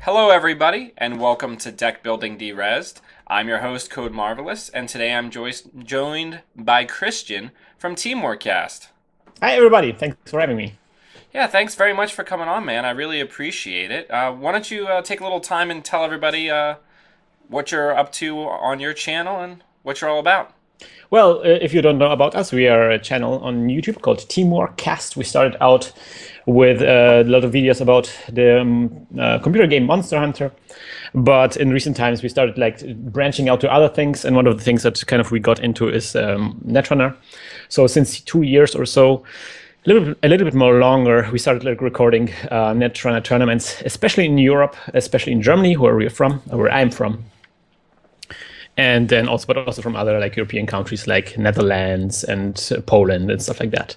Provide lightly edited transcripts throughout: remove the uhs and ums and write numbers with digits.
Hello, everybody, and welcome to Deckbuilding Derezzed. I'm your host, CodeMarvelous, and today I'm joined by Krystyan from Teamworkcast. Hi, everybody. Thanks for having me. Yeah, thanks very much for coming on, man. I really appreciate it. Why don't you take a little time and tell everybody what you're up to on your channel and what you're all about? Well, if you don't know about us, we are a channel on YouTube called Teamworkcast. We started out with a lot of videos about the computer game Monster Hunter, but in recent times we started branching out to other things, and one of the things that kind of we got into is Netrunner. So since 2 years or so, a little bit more longer, we started recording Netrunner tournaments, especially in Europe, especially in Germany, where I'm from. And then also, but also from other European countries like Netherlands and Poland and stuff like that.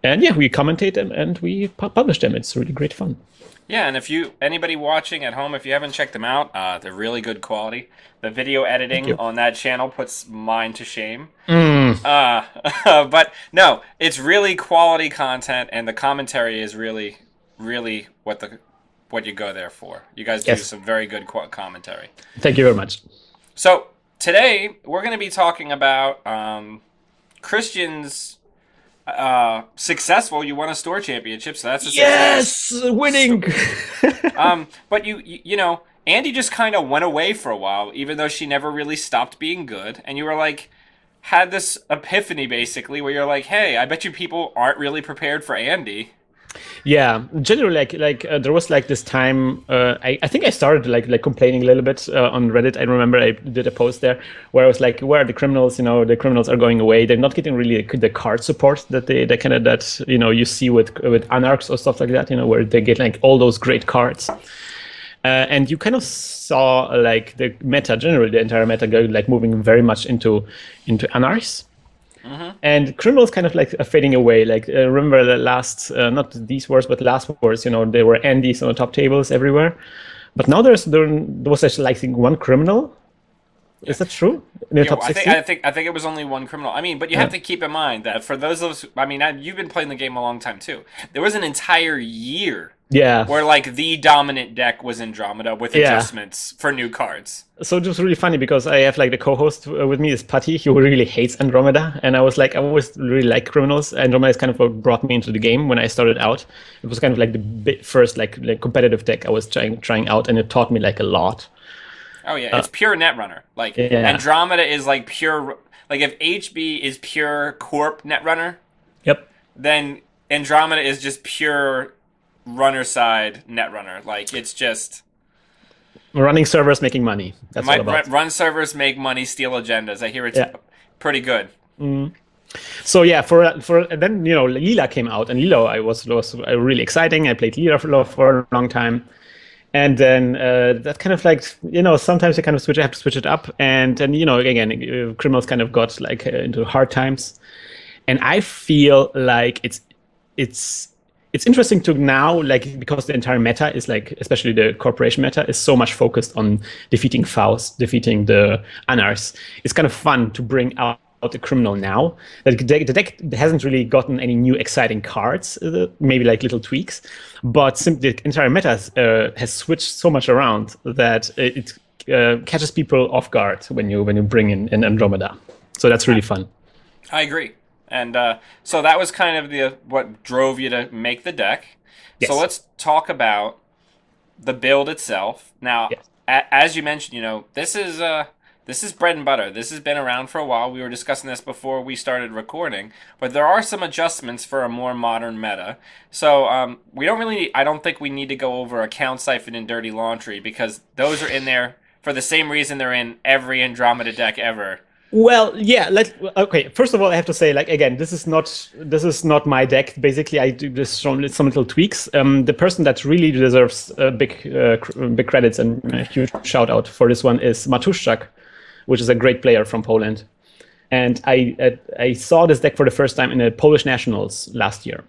And yeah, we commentate them and we publish them. It's really great fun. Yeah, and if anybody watching at home, if you haven't checked them out, they're really good quality. The video editing on that channel puts mine to shame. But no, it's really quality content, and the commentary is really, really what you go there for. You guys do some very good commentary. Thank you very much. So today we're going to be talking about Krystyan's successful. You won a store championship, so that's a success. Yes, winning. But you know, Andy just kind of went away for a while, even though she never really stopped being good. And you were like, had this epiphany basically, where you're like, hey, I bet you people aren't really prepared for Andy. Yeah, generally, there was this time. I think I started complaining a little bit on Reddit. I remember I did a post there where I was like, "Where are the criminals? You know, the criminals are going away. They're not getting really the card support that you see with Anarchs or stuff like that. You know, where they get all those great cards." And you kind of saw the meta generally, the entire meta go moving very much into Anarchs. Mm-hmm. And criminals kind of are fading away. Remember the last, not these wars, but last wars, you know, there were Andys on the top tables everywhere. But now there was actually one criminal. Yeah. Is that true? In the top 16? I think it was only one criminal. I mean, but you have to keep in mind that for those of us, I mean, you've been playing the game a long time too. There was an entire year where the dominant deck was Andromeda with adjustments for new cards. So it was really funny because I have the co-host with me is Patty, who really hates Andromeda, and I was I always really like criminals. Andromeda is kind of what brought me into the game when I started out. It was kind of the first competitive deck I was trying out, and it taught me a lot. Oh yeah, it's pure Netrunner. Andromeda is pure. If HB is pure Corp Netrunner, then Andromeda is just pure runner side Netrunner. It's just running servers making money. That's what about. Run servers make money, steal agendas. I hear it's pretty good. Mm. So yeah, for then Lila came out, and Lila was really exciting. I played Lila for a long time. And then that kind of sometimes you kind of have to switch it up. And then, again, criminals kind of got into hard times. And I feel it's interesting to now, because the entire meta is especially the corporation meta is so much focused on defeating Faust, defeating the Anars. It's kind of fun to bring out the criminal now. The deck hasn't really gotten any new exciting cards, maybe little tweaks, but simply the entire meta has switched so much around that it catches people off guard when you bring in an Andromeda. So that's really fun. I agree. And so that was kind of what drove you to make the deck. Yes. So let's talk about the build itself. Now, as you mentioned, this is bread and butter. This has been around for a while. We were discussing this before we started recording, but there are some adjustments for a more modern meta. So I don't think we need to go over Account Siphon and Dirty Laundry, because those are in there for the same reason they're in every Andromeda deck ever. Well, yeah. Okay. First of all, I have to say, again, this is not my deck. Basically, I do this some little tweaks. The person that really deserves big credits and a huge shout out for this one is Matuszczak, which is a great player from Poland. And I saw this deck for the first time in the Polish Nationals last year.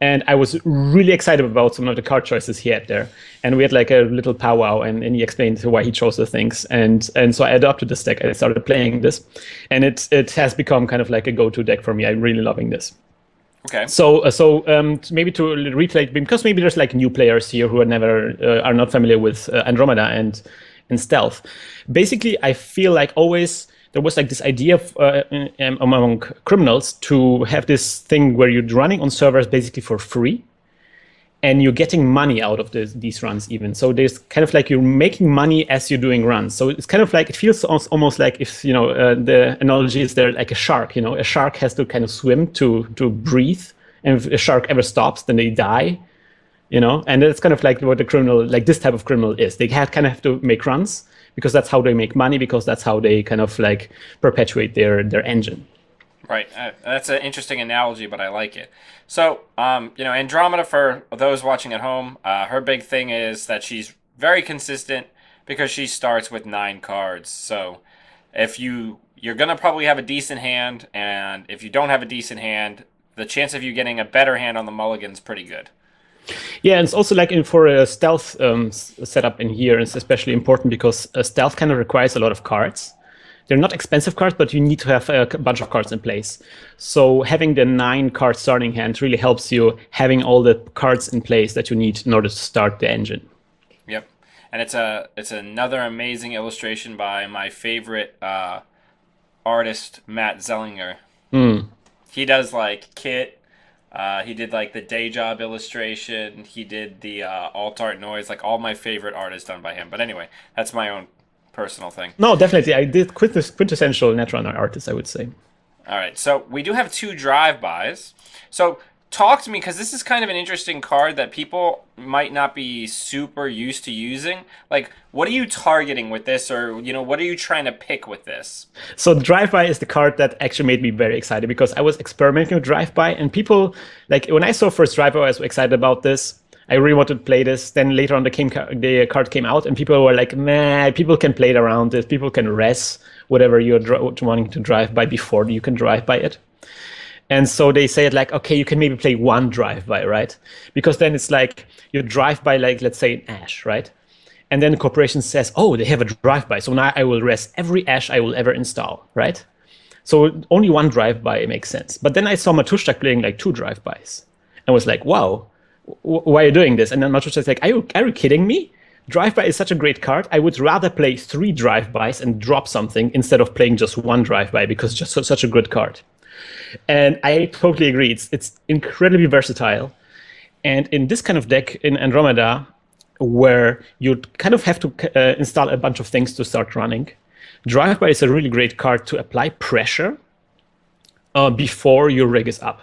And I was really excited about some of the card choices he had there. And we had a little powwow, and he explained why he chose the things. And so I adopted this deck. I started playing this. And it has become kind of a go-to deck for me. I'm really loving this. Okay. So maybe to replay, because maybe there's like new players here who are not familiar with Andromeda and stealth. Basically, I feel like always there was like this idea among criminals to have this thing where you're running on servers basically for free, and you're getting money out of these runs even. So there's kind of like you're making money as you're doing runs. So it's kind of like, it feels almost like if, the analogy is there like a shark, a shark has to kind of swim to breathe. And if a shark ever stops, then they die, and it's kind of like what the criminal, like this type of criminal is. They kind of have to make runs because that's how they make money, because that's how they kind of like perpetuate their engine. Right. That's an interesting analogy, but I like it. So, Andromeda, for those watching at home, her big thing is that she's very consistent because she starts with 9 cards. So, if you're going to probably have a decent hand, and if you don't have a decent hand, the chance of you getting a better hand on the mulligan is pretty good. Yeah, and it's also like for a stealth setup in here, it's especially important because stealth kind of requires a lot of cards. They're not expensive cards, but you need to have a bunch of cards in place. So having the 9-card starting hand really helps you having all the cards in place that you need in order to start the engine. Yep, and it's another amazing illustration by my favorite artist, Matt Zellinger. He does like Kit. He did like the Day Job illustration. He did the Alt Art Noise. Like all my favorite artists done by him. But anyway, that's my own personal thing. No, definitely. I did quintessential Netrunner artist, I would say. All right, so we do have 2 drive-bys. So talk to me, because this is kind of an interesting card that people might not be super used to using. Like, what are you targeting with this, or what are you trying to pick with this? So the drive-by is the card that actually made me very excited, because I was experimenting with drive-by, and people, like when I saw first drive-by, I was excited about this. I really wanted to play this. Then later on, the card came out, and people were like, "Man, people can play it around this. People can res whatever you're wanting to drive by before you can drive by it." And so they say it like, okay, you can maybe play 1 drive by, right? Because then it's like you drive by, like, let's say an Ash, right? And then the corporation says, oh, they have a drive by, so now I will res every Ash I will ever install, right? So only 1 drive by makes sense. But then I saw Matushtak playing like 2 drive bys, and was like, wow. Why are you doing this? And then Matushtak is like, are you kidding me? Drive-by is such a great card. I would rather play 3 drive-bys and drop something instead of playing just 1 drive-by, because it's just such a good card. And I totally agree. It's incredibly versatile. And in this kind of deck in Andromeda, where you kind of have to install a bunch of things to start running, drive-by is a really great card to apply pressure before your rig is up.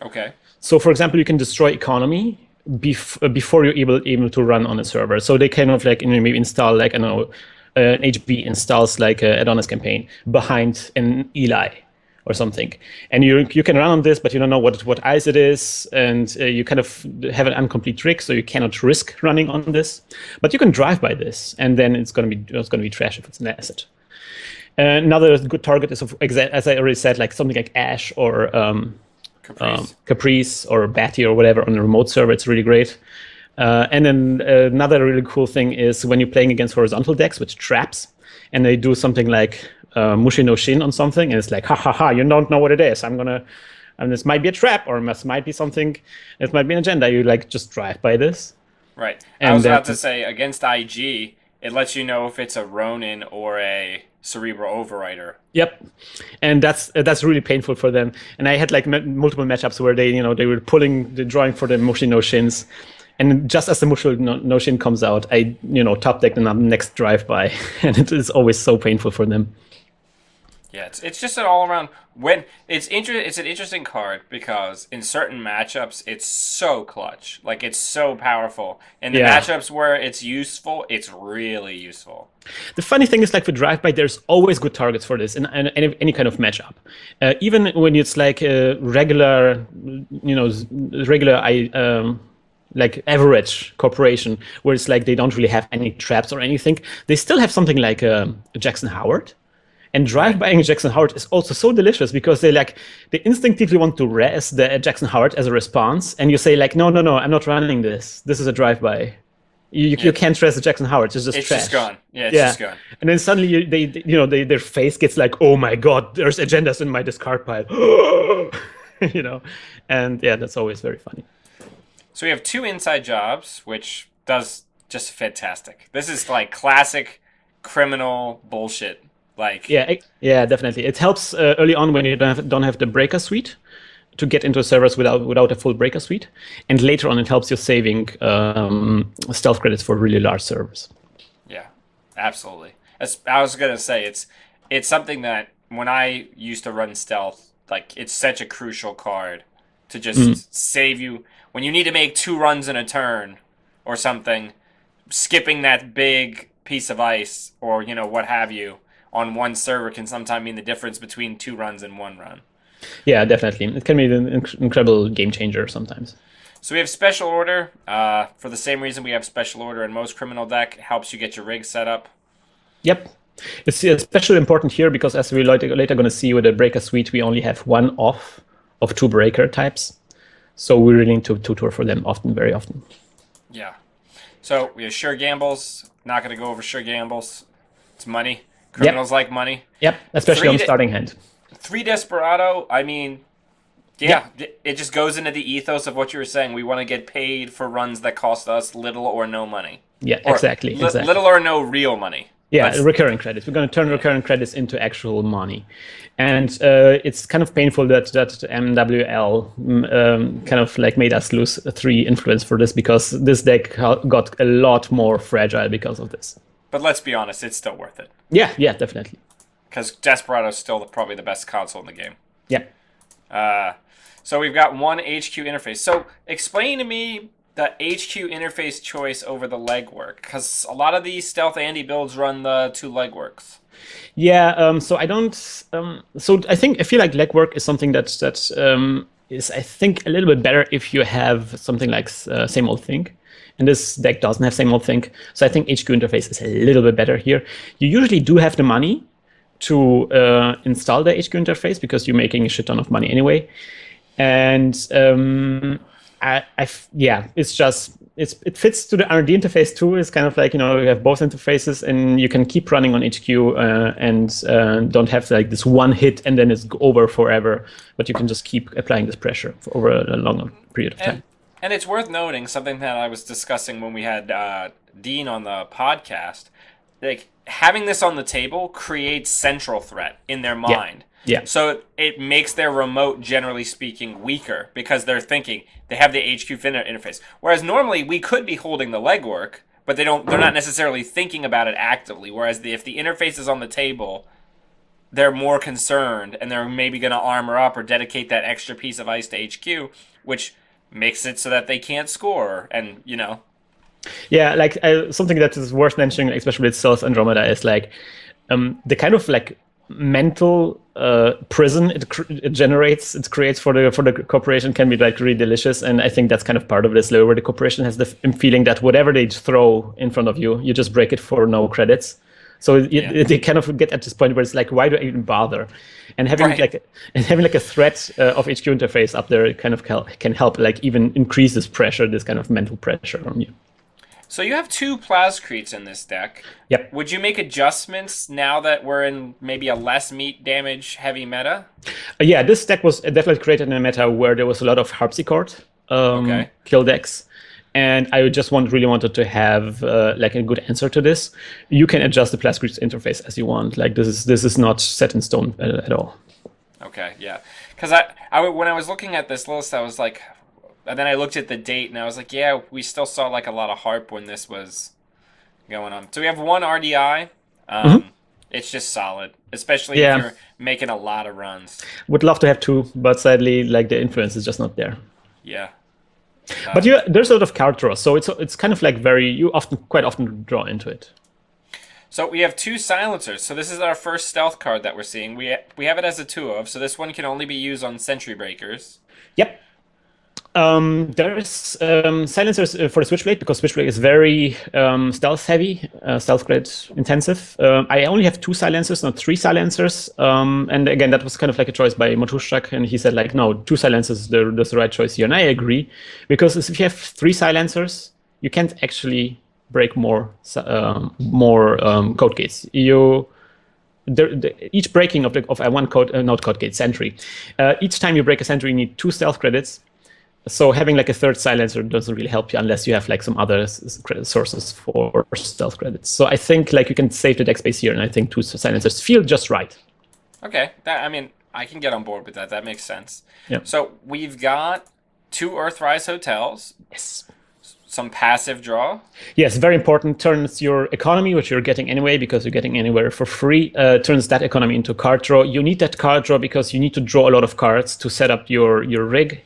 Okay. So, for example, you can destroy economy before you're able to run on a server. So they kind of like maybe install like, I don't know, an HB installs like a Adonis campaign behind an Eli or something, and you can run on this, but you don't know what eyes it is, and you kind of have an incomplete trick, so you cannot risk running on this. But you can drive by this, and then it's going to be trash if it's an asset. Another good target is, as I already said, like something like Ash or Caprice or Batty or whatever on a remote server. It's really great. And then another really cool thing is when you're playing against horizontal decks with traps, and they do something like Mushi no Shin on something, and it's like, ha ha ha, you don't know what it is. And this might be a trap, or this might be something, it might be an agenda. You like just drive by this. Right. And I was about to say, against IG, it lets you know if it's a Ronin or a Cerebral Overwriter. Yep, and that's really painful for them. And I had like multiple matchups where they were drawing for the Mushi no Shins, and just as the Mushi no Shin comes out, I top deck the next drive by, and it is always so painful for them. Yeah, it's just an all around. When it's an interesting card because in certain matchups it's so clutch, like it's so powerful. In the matchups where it's useful, it's really useful. The funny thing is, like with drive-by, there's always good targets for this in any kind of matchup. Even when it's like a regular, like average corporation, where it's like they don't really have any traps or anything, they still have something like a Jackson Howard. And drive-bying Jackson Howard is also so delicious because they instinctively want to res the Jackson Howard as a response, and you say like, no, I'm not running this. This is a drive-by. You can't res the Jackson Howard. It's just trash. Just gone. Yeah, it's just gone. And then suddenly their face gets like, oh my god, there's agendas in my discard pile. and yeah, that's always very funny. So we have 2 inside jobs, which does just fantastic. This is like classic criminal bullshit. Like yeah, definitely. It helps early on when you don't have the breaker suite to get into servers without a full breaker suite, and later on it helps you saving stealth credits for really large servers. Yeah, absolutely. I was gonna say it's something that when I used to run stealth, like it's such a crucial card to just save you when you need to make 2 runs in a turn or something. Skipping that big piece of ice or what have you on one server can sometimes mean the difference between 2 runs and 1 run. Yeah, definitely. It can be an incredible game changer sometimes. So we have Special Order. For the same reason we have Special Order in most criminal deck. It helps you get your rig set up. Yep. It's especially important here because as we later going to see with the breaker suite, we only have 1 off of 2 breaker types. So we really need to tutor for them very often. Yeah. So we have sure gambles. Not going to go over sure gambles. It's money. Criminals like money. Yep, especially on starting hand. 3 Desperado, I mean, it just goes into the ethos of what you were saying. We want to get paid for runs that cost us little or no money. Yeah, exactly. Little or no real money. Yeah, recurring credits. We're going to turn recurring credits into actual money. And it's kind of painful that MWL kind of like made us lose 3 influence for this because this deck got a lot more fragile because of this. But let's be honest, it's still worth it. Yeah, definitely. Because Desperado is still probably the best console in the game. Yeah. So we've got 1 HQ interface. So explain to me the HQ interface choice over the legwork, because a lot of these stealth Andy builds run the 2 legworks. Yeah. So I don't. So I feel like legwork is something that is I think a little bit better if you have something like same old thing. And this deck doesn't have same old thing. So I think HQ interface is a little bit better here. You usually do have the money to install the HQ interface because you're making a shit ton of money anyway. And it's just it fits to the R&D interface too. It's kind of like you have both interfaces and you can keep running on HQ and don't have like this one hit and then it's over forever. But you can just keep applying this pressure for over a longer period of time. And it's worth noting something that I was discussing when we had Dean on the podcast. Like having this on the table creates central threat in their mind. Yeah. So it makes their remote, generally speaking, weaker because they're thinking they have the HQ interface. Whereas normally we could be holding the legwork, but they're not necessarily thinking about it actively. Whereas if the interface is on the table, they're more concerned and they're maybe going to armor up or dedicate that extra piece of ice to HQ, which makes it so that they can't score and Yeah, like something that is worth mentioning, especially with Stealth Andromeda, is like the kind of like mental prison it creates for the corporation can be like really delicious, and I think that's kind of part of this, where the corporation has the feeling that whatever they throw in front of you, you just break it for no credits. So they kind of get at this point where it's like, why do I even bother? And having like a threat of HQ interface up there kind of can help like even increase this pressure, this kind of mental pressure on you. So you have 2 Plascretes in this deck. Yep. Would you make adjustments now that we're in maybe a less meat damage heavy meta? Yeah, this deck was definitely created in a meta where there was a lot of harpsichord kill decks. And I just really wanted to have like a good answer to this. You can adjust the Plascretes interface as you want. Like this is not set in stone at all. Okay, yeah. Because I when I was looking at this list, I was like, and then I looked at the date and I was like, yeah, we still saw like a lot of harp when this was going on. So we have 1 RDI. It's just solid, especially if you're making a lot of runs. Would love to have 2, but sadly, like the influence is just not there. Yeah. But there's a lot of card draw, so it's kind of like quite often draw into it. So we have 2 silencers. So this is our first stealth card that we're seeing. We have it as a 2 of. So this one can only be used on sentry breakers. Yep. There's silencers for the Switchblade because Switchblade is very stealth heavy, stealth credit intensive. I only have 2 silencers, not 3 silencers. And again, that was kind of like a choice by Matuszak, and he said like, no, 2 silencers, that's the right choice here. And I agree, because if you have 3 silencers, you can't actually break more code gates. each breaking of a node code gate sentry, each time you break a sentry, you need 2 stealth credits. So having like a third silencer doesn't really help you unless you have like some other sources for stealth credits. So I think like you can save the deck space here, and I think 2 silencers feel just right. Okay, I can get on board with that. That makes sense. Yep. So we've got 2 Earthrise hotels. Yes. Some passive draw. Yes, very important. Turns your economy, which you're getting anyway because you're getting anywhere for free, turns that economy into card draw. You need that card draw because you need to draw a lot of cards to set up your rig.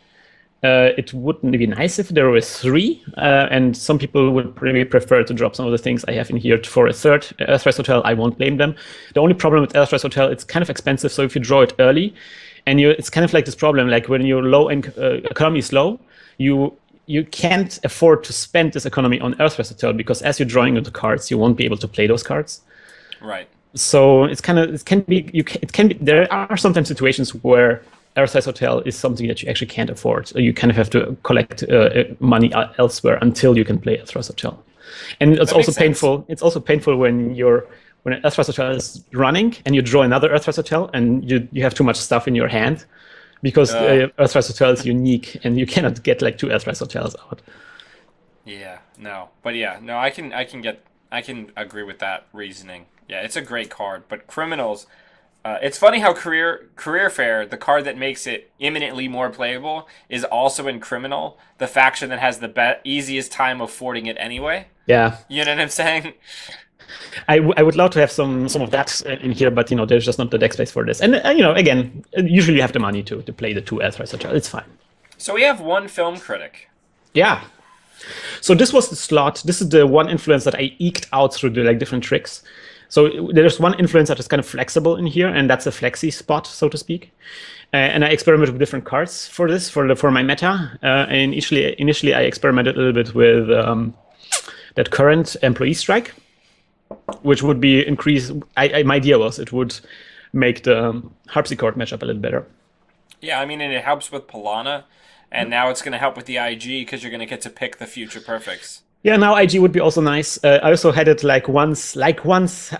It wouldn't be nice if there were 3, and some people would really prefer to drop some of the things I have in here for a third Earthrise Hotel. I won't blame them. The only problem with Earthrise Hotel, it's kind of expensive, so if you draw it early, and it's kind of like this problem, like when your economy is low, you can't afford to spend this economy on Earthrise Hotel because as you're drawing the cards, you won't be able to play those cards. Right. So there are sometimes situations where Earthrise Hotel is something that you actually can't afford. So you kind of have to collect money elsewhere until you can play Earthrise Hotel. And it's also painful. It's also painful when an Earthrise Hotel is running and you draw another Earthrise Hotel and you have too much stuff in your hand because Earthrise Hotel is unique and you cannot get like 2 Earthrise Hotels out. Yeah, no, but yeah, no, I can agree with that reasoning. Yeah, it's a great card, but criminals. It's funny how career fair, the card that makes it imminently more playable, is also in criminal, the faction that has the easiest time affording it anyway. Yeah, you know what I'm saying. I would love to have some of that in here, but there's just not the deck space for this. And again, usually you have the money to play the 2 Earthrise Hotel. It's fine. So we have 1 film critic. Yeah. So this was the slot. This is the one influence that I eked out through the different tricks. So there's one influence that is kind of flexible in here, and that's a flexi spot, so to speak. And I experimented with different cards for this, for my meta. And initially, I experimented a little bit with that current employee strike, which would be increase. My idea was it would make the harpsichord matchup a little better. Yeah, and it helps with Polana, and now it's going to help with the IG because you're going to get to pick the future perfects. Yeah, now IG would be also nice. I also had it once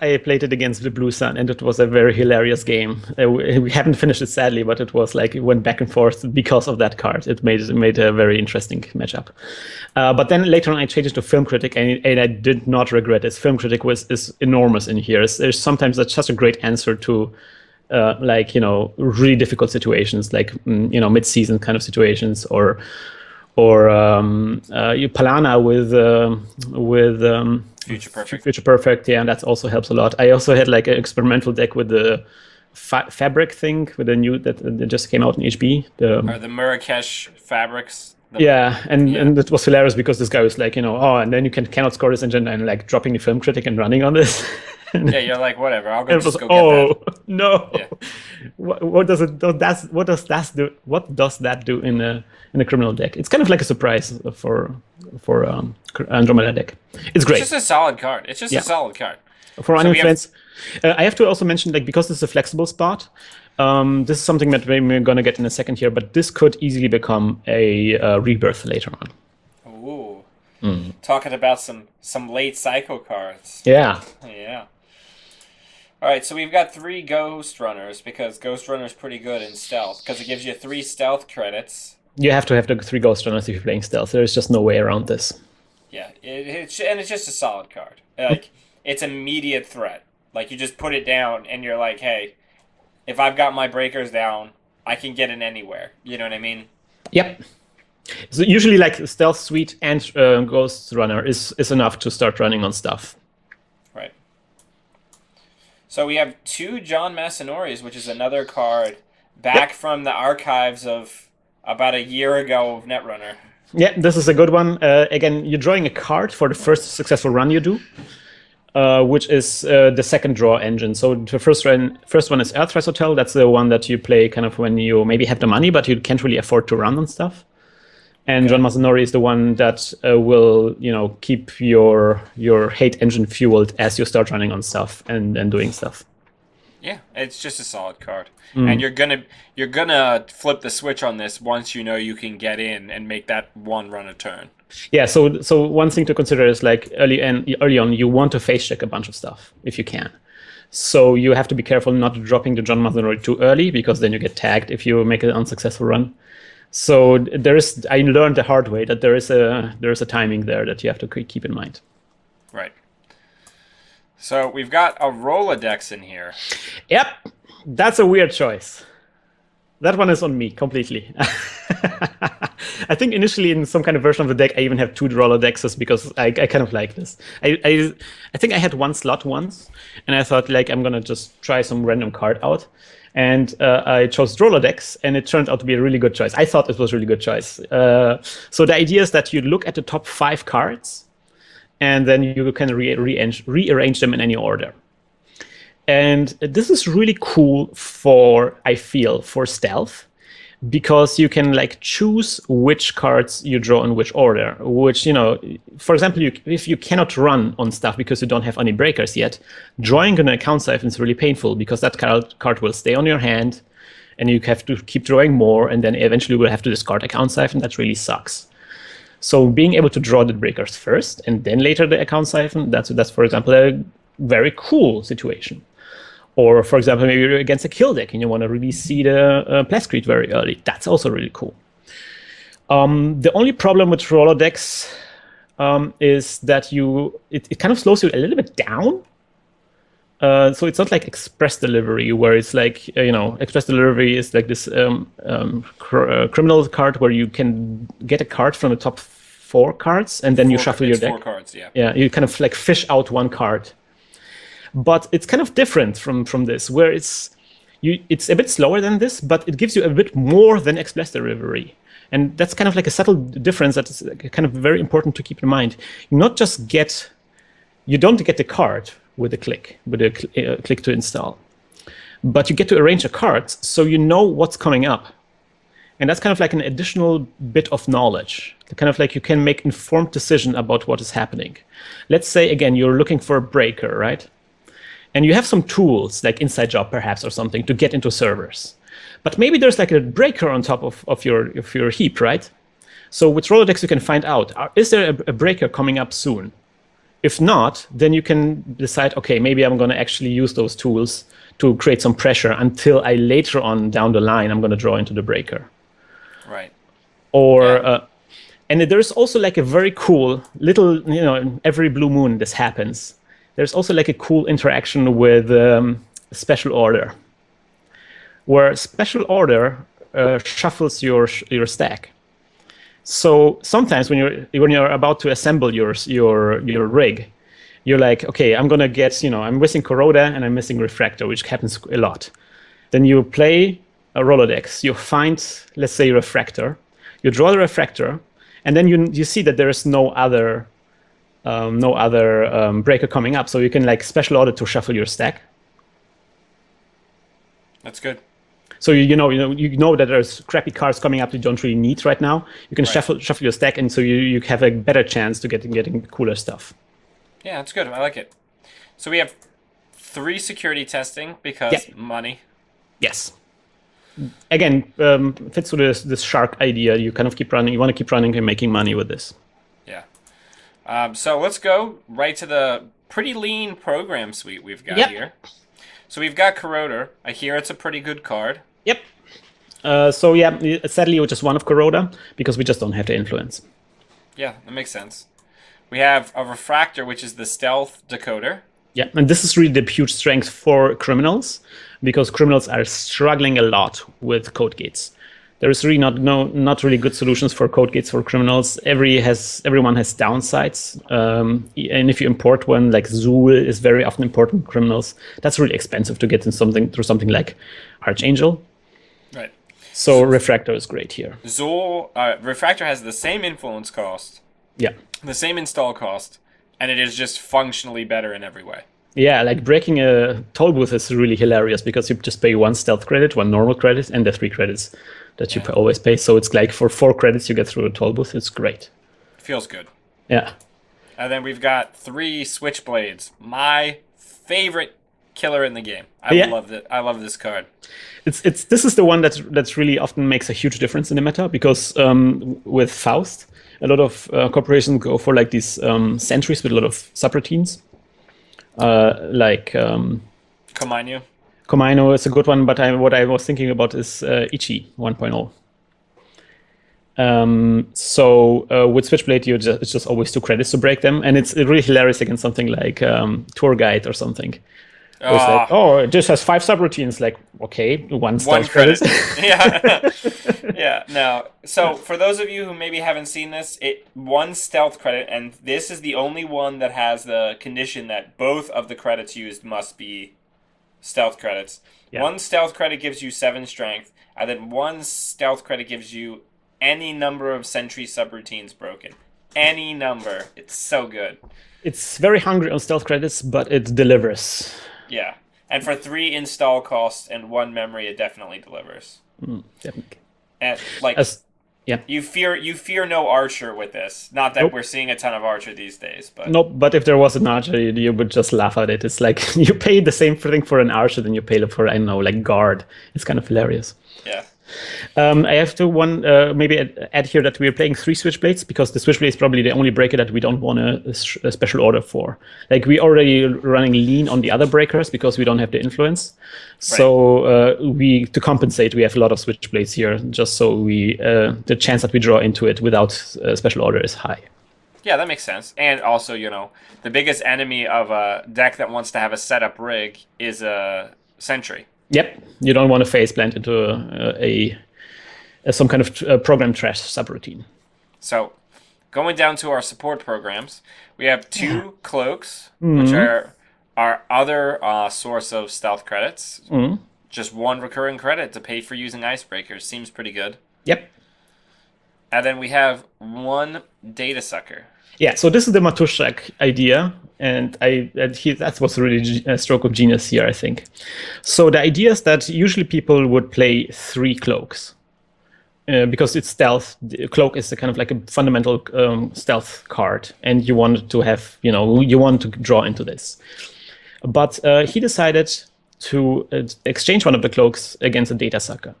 I played it against the Blue Sun, and it was a very hilarious game. We haven't finished it sadly, but it was it went back and forth because of that card. It made a very interesting matchup. But then later on, I changed it to Film Critic, and I did not regret it. Film Critic is enormous in here. There's sometimes that's just a great answer to really difficult situations, mid-season kind of situations, or Polana with Future Perfect, yeah, and that also helps a lot. I also had an experimental deck with the fabric thing with the new that just came out in HB. The Marrakesh fabrics. And it was hilarious because this guy was and then you cannot score this engine and dropping the Film Critic and running on this. Yeah, you're like, whatever. I'll go get that. Oh no! Yeah. What does that do in a criminal deck? It's kind of like a surprise for Andromeda deck. It's great. It's just a solid card. It's just a solid card. For an influence, I have to also mention because this is a flexible spot. This is something that we're going to get in a second here, but this could easily become a rebirth later on. Ooh, talking about some late cycle cards. Yeah. All right, so we've got 3 Ghost Runners because Ghost Runner's pretty good in stealth because it gives you 3 stealth credits. You have to have the 3 Ghost Runners if you're playing stealth. There's just no way around this. Yeah, it's just a solid card. It's immediate threat. You just put it down and you're like, hey, if I've got my breakers down, I can get in anywhere. You know what I mean? Yep. So usually Stealth Suite and Ghost Runner is enough to start running on stuff. Right. So we have 2 John Masanoris, which is another card back from the archives of about a year ago of Netrunner. Yeah, this is a good one. Again, you're drawing a card for the first successful run you do, which is the second draw engine. So the first one is Earthrise Hotel. That's the one that you play kind of when you maybe have the money, but you can't really afford to run on stuff. And John Masanori is the one that will, keep your hate engine fueled as you start running on stuff and doing stuff. Yeah, it's just a solid card, and you're gonna flip the switch on this once you can get in and make that one run a turn. Yeah, so one thing to consider is early on you want to face check a bunch of stuff if you can. So you have to be careful not dropping the John Mathenoid too early, because then you get tagged if you make an unsuccessful run. So I learned the hard way that there is a timing there that you have to keep in mind. Right. So we've got a Rolodex in here. Yep, that's a weird choice. That one is on me completely. I think initially in some kind of version of the deck, I even have 2 Rolodexes because I kind of like this. I think I had 1 slot once, and I thought like I'm gonna just try some random card out, and I chose Rolodex, and it turned out to be a really good choice. I thought it was a really good choice. So the idea is that you look at the top 5 cards, and then you can rearrange them in any order. And this is really cool for stealth, because you can like choose which cards you draw in which order, which, for example, if you cannot run on stuff because you don't have any breakers yet, drawing an account siphon is really painful, because that card will stay on your hand and you have to keep drawing more, and then eventually you will have to discard account siphon. That really sucks. So being able to draw the breakers first and then later the account siphon, that's for example a very cool situation. Or, for example, maybe you're against a kill deck and you want to really see the Plascrete very early. That's also really cool. The only problem with Rolodex is that it kind of slows you a little bit down. So it's not like Express Delivery, where it's like, Express Delivery is like this criminal card where you can get a card from the top 4 cards and then you shuffle your deck. 4 cards, yeah. Yeah, you kind of like fish out 1 card. But it's kind of different from this, where it's a bit slower than this, but it gives you a bit more than Express Delivery. And that's kind of like a subtle difference that is kind of very important to keep in mind. You don't get the card with a click to install, but you get to arrange a card so you know what's coming up. And that's kind of like an additional bit of knowledge. Kind of like you can make informed decision about what is happening. Let's say, again, you're looking for a breaker, right? And you have some tools, like Inside Job perhaps or something, to get into servers. But maybe there's like a breaker on top of your heap, right? So with Rolodex, you can find out, is there a breaker coming up soon? If not, then you can decide, okay, maybe I'm going to actually use those tools to create some pressure until I later on down the line, I'm going to draw into the breaker. Right. Or, and there's also like a very cool little, every blue moon this happens. There's also like a cool interaction with Special Order, where Special Order shuffles your stack. So sometimes when you're about to assemble your rig, you're like, okay, I'm gonna get, I'm missing Kuroda and I'm missing Refractor, which happens a lot. Then you play a Rolodex, you find, let's say, Refractor, you draw the Refractor, and then you see that there is no other breaker coming up, so you can like Special Order to shuffle your stack. That's good. So you know that there's crappy cards coming up you don't really need right now. You can shuffle your stack, and so you have a better chance to getting cooler stuff. Yeah, that's good. I like it. So we have 3 security testing because money. Yes. Again, fits to this shark idea. You kind of keep running. You want to keep running and making money with this. Yeah. So let's go right to the pretty lean program suite we've got here. So we've got Kuroda. I hear it's a pretty good card. Yep. Sadly, we're just one of Kuroda because we just don't have the influence. Yeah, that makes sense. We have a Refractor, which is the stealth decoder. Yeah, and this is really the huge strength for criminals, because criminals are struggling a lot with code gates. There is really not really good solutions for code gates for criminals. Everyone has downsides, and if you import one, like Zool is very often important for criminals. That's really expensive to get in through something like Archangel. Right. So Refractor is great here. Zool Refractor has the same influence cost. Yeah. The same install cost, and it is just functionally better in every way. Yeah, like breaking a toll booth is really hilarious because you just pay 1 stealth credit, 1 normal credit, and the 3 credits that you always pay. So it's like for 4 credits you get through a toll booth. It's great. Feels good. Yeah. And then we've got 3 Switchblades. My favorite killer in the game. I love it. I love this card. This is the one that's really often makes a huge difference in the meta, because with Faust, a lot of corporations go for like these sentries with a lot of subroutines. Komainu. Komainu is a good one, but what I was thinking about is Ichi 1.0. With Switchblade, it's just always 2 credits to break them, and it's really hilarious against something like Tour Guide or something. It's like, it just has 5 subroutines. Like, okay, one credit. Yeah. Yeah. No. So for those of you who maybe haven't seen this, one stealth credit, and this is the only one that has the condition that both of the credits used must be stealth credits. Yeah. 1 stealth credit gives you 7 strength, and then 1 stealth credit gives you any number of sentry subroutines broken. Any number. It's so good. It's very hungry on stealth credits, but it delivers. Yeah. And for 3 install costs and 1 memory, it definitely delivers. Definitely. And you fear no archer with this. Not that we're seeing a ton of archer these days, but but if there was an archer, you would just laugh at it. It's like you pay the same thing for an archer than you pay for, I don't know, like guard. It's kind of hilarious. Yeah. I have to maybe add here that we are playing 3 Switchblades, because the Switchblade is probably the only breaker that we don't want a special order for. Like, we already running lean on the other breakers because we don't have the influence. Right. So to compensate, we have a lot of Switchblades here, just so the chance that we draw into it without a special order is high. Yeah, that makes sense. And also, the biggest enemy of a deck that wants to have a setup rig is a sentry. Yep, you don't want to phase blend into some kind of program trash subroutine. So, going down to our support programs, we have 2 cloaks, which are our other source of stealth credits. Just 1 recurring credit to pay for using icebreakers. Seems pretty good. Yep. And then we have 1 Datasucker. Yeah, so this is the Matuszak idea, and that was really a stroke of genius here, I think. So the idea is that usually people would play 3 cloaks, because it's stealth. The cloak is a kind of like a fundamental stealth card, and you want to have, you want to draw into this. But he decided to exchange one of the cloaks against a Datasucker.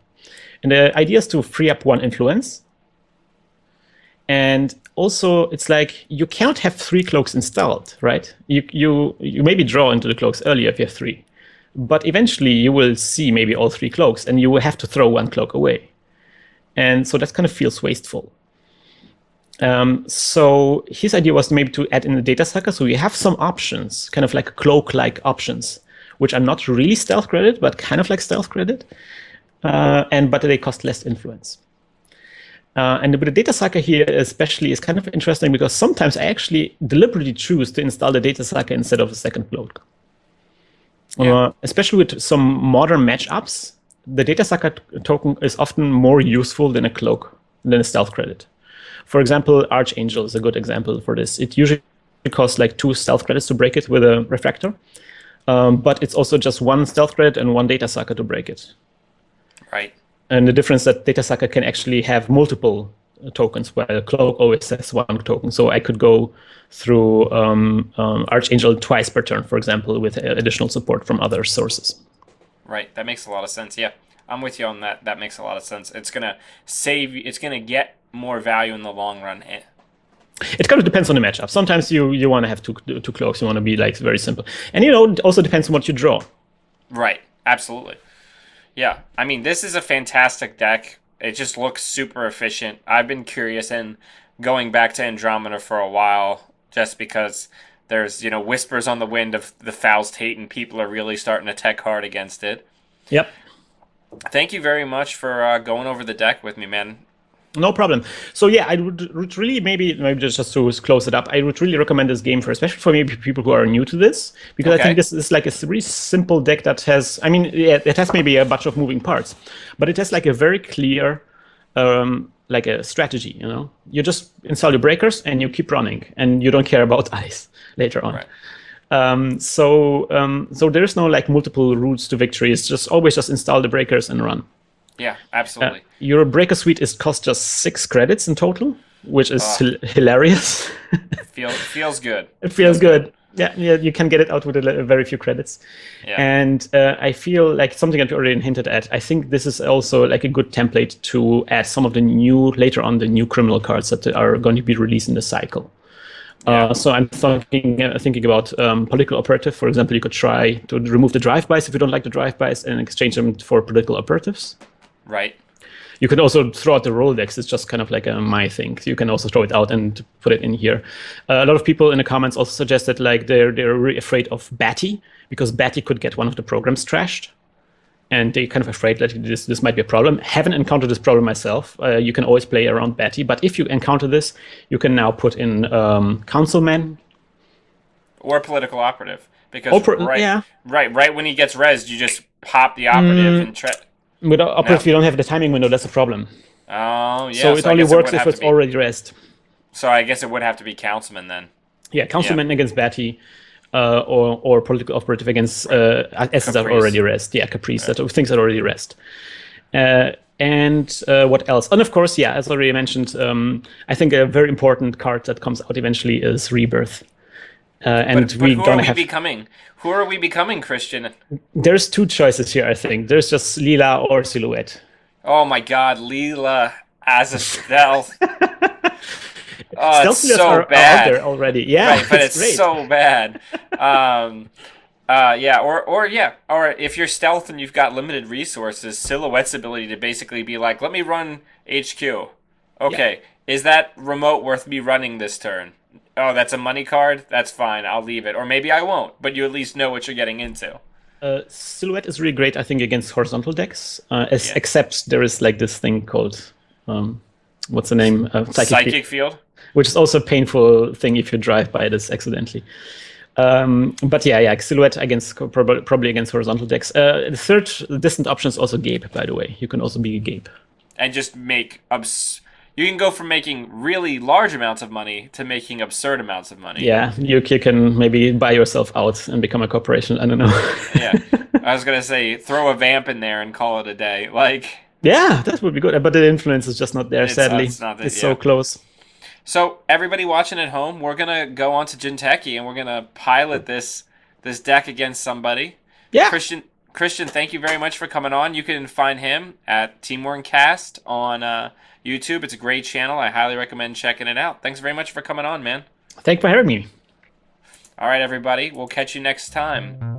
And the idea is to free up 1 influence. And also, it's like you cannot have 3 cloaks installed, right? You maybe draw into the cloaks earlier if you have 3, but eventually you will see maybe all 3 cloaks, and you will have to throw 1 cloak away, and so that kind of feels wasteful. So his idea was maybe to add in the Datasucker, so you have some options, kind of like cloak-like options, which are not really stealth credit, but kind of like stealth credit, but they cost less influence. And with the Datasucker here especially is kind of interesting, because sometimes I actually deliberately choose to install the Datasucker instead of a second cloak. Yeah. Especially with some modern matchups, the Datasucker token is often more useful than a stealth credit. For example, Archangel is a good example for this. It usually costs like 2 stealth credits to break it with a Refractor, but it's also just 1 stealth credit and 1 Datasucker to break it. Right. And the difference that Datasucker can actually have multiple tokens, while Cloak always has 1 token. So I could go through Archangel twice per turn, for example, with additional support from other sources. Right, that makes a lot of sense. Yeah, I'm with you on that. That makes a lot of sense. It's gonna save. It's gonna get more value in the long run. It kind of depends on the matchup. Sometimes you want to have two cloaks. You want to be like very simple, and it also depends on what you draw. Right. Absolutely. Yeah, I mean, this is a fantastic deck. It just looks super efficient. I've been curious and going back to Andromeda for a while, just because there's, whispers on the wind of the Faust hate, and people are really starting to tech hard against it. Yep. Thank you very much for going over the deck with me, man. No problem. So yeah, I would really maybe just to close it up, I would really recommend this game especially for maybe people who are new to this, because I think this is like a really simple deck that has, it has maybe a bunch of moving parts, but it has like a very clear, like a strategy. You just install your breakers and you keep running, and you don't care about ice later on. Right. So there is no like multiple routes to victory. It's just always just install the breakers and run. Yeah, absolutely. Your breaker suite costs just 6 credits in total, which is hilarious. feels good. It feels good. Yeah, you can get it out with very few credits. Yeah. And I feel like something that you already hinted at, I think this is also like a good template to add some of the new criminal cards that are going to be released in the cycle. So I'm thinking about political operative. For example, you could try to remove the drive-bys if you don't like the drive-bys and exchange them for political operatives. Right. You can also throw out the Rolodex. It's just kind of like a my thing. You can also throw it out and put it in here. A lot of people in the comments also suggested like they're really afraid of Batty because Batty could get one of the programs trashed. And they're kind of afraid that this might be a problem. Haven't encountered this problem myself. You can always play around Batty, but if you encounter this, you can now put in councilman or political operative because right when he gets rezzed, you just pop the operative and with operative, you don't have the timing window. That's a problem. Oh yeah. So it only works if it's already rezzed. So I guess it would have to be councilman then. Yeah, councilman against Batty. Or political operative against assets that are already rest. Yeah, Caprice, things that are already rest. And what else? And of course, yeah, as already mentioned, I think a very important card that comes out eventually is Rebirth. And but who are we becoming? Who are we becoming, Krystian? There's two choices here, I think. There's just Leela or Silhouette. Oh my god, Leela as a stealth. Oh, it's so bad. Out there already. Yeah, right, but it's so bad. Yeah, or if you're stealth and you've got limited resources, Silhouette's ability to basically be like, let me run HQ. Okay, is that remote worth me running this turn? Oh, that's a money card? That's fine, I'll leave it. Or maybe I won't, but you at least know what you're getting into. Silhouette is really great, I think, against horizontal decks, except there is like this thing called, what's the name? Psychic Field? Which is also a painful thing if you drive by this accidentally. But yeah, Silhouette against probably against horizontal decks. The third distant option is also Gape, by the way. You can also be Gape. And just make you can go from making really large amounts of money to making absurd amounts of money. Yeah, you can maybe buy yourself out and become a corporation. I don't know. Yeah, I was gonna say throw a vamp in there and call it a day. Like. Yeah, that would be good. But the influence is just not there. Sadly, it's so close. So everybody watching at home, we're gonna go on to Jinteki and we're gonna pilot this deck against somebody. Yeah. Krystian, thank you very much for coming on. You can find him at Teamworkcast on YouTube. It's a great channel. I highly recommend checking it out. Thanks very much for coming on, man. Thanks for having me. All right, everybody. We'll catch you next time.